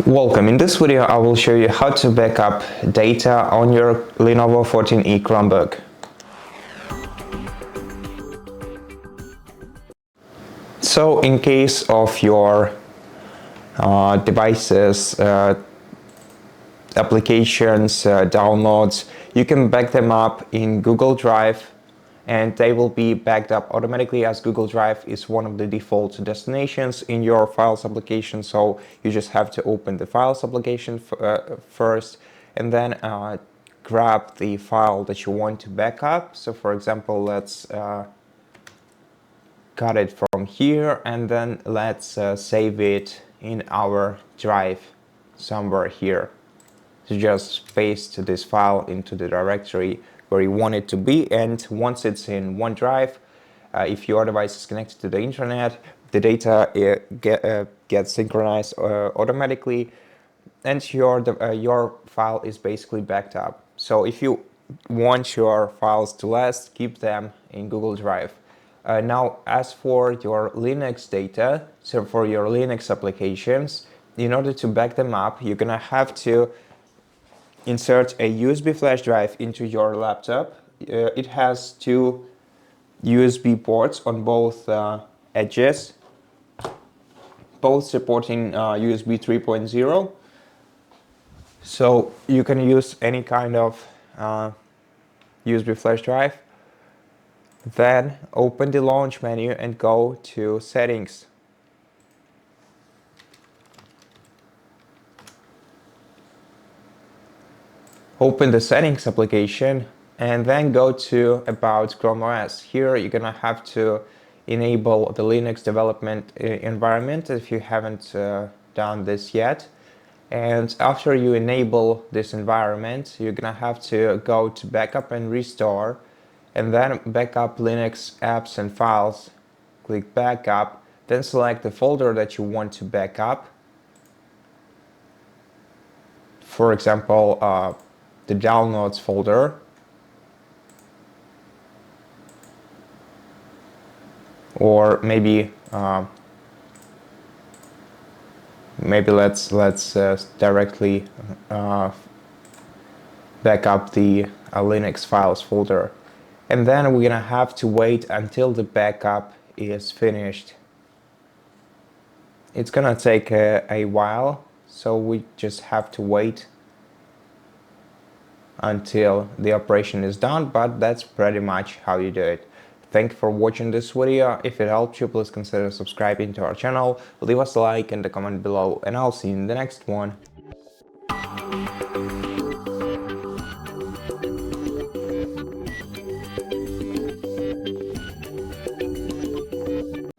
Welcome. In this video, I will show you how to back up data on your LENOVO 14e Chromebook. So in case of your devices, applications, downloads, you can back them up in Google Drive, and they will be backed up automatically, as Google Drive is one of the default destinations in your Files application. So you just have to open the Files application first, and then grab the file that you want to back up. So for example, let's cut it from here, and then let's save it in our drive somewhere here. So just paste this file into the directory where you want it to be, and once it's in OneDrive, if your device is connected to the internet, the data gets synchronized automatically, and your file is basically backed up. So if you want your files to last, keep them in Google Drive. Now, as for your Linux data, so for your Linux applications, in order to back them up, you're gonna have to insert a USB flash drive into your laptop. It has two USB ports on both edges, both supporting USB 3.0. So you can use any kind of USB flash drive. Then open the launch menu and go to Settings. Open the Settings application and then go to About Chrome OS. Here you're gonna have to enable the Linux development environment if you haven't done this yet. And after you enable this environment, you're gonna have to go to Backup and Restore, and then Backup Linux apps and files. Click Backup, then select the folder that you want to back up. For example, the Downloads folder, or maybe let's directly back up the Linux files folder. And then we're gonna have to wait until the backup is finished. It's gonna take a while, so we just have to wait until the operation is done, but that's pretty much how you do it. Thank you for watching this video. If it helped you, please consider subscribing to our channel, leave us a like and a comment below, and I'll see you in the next one.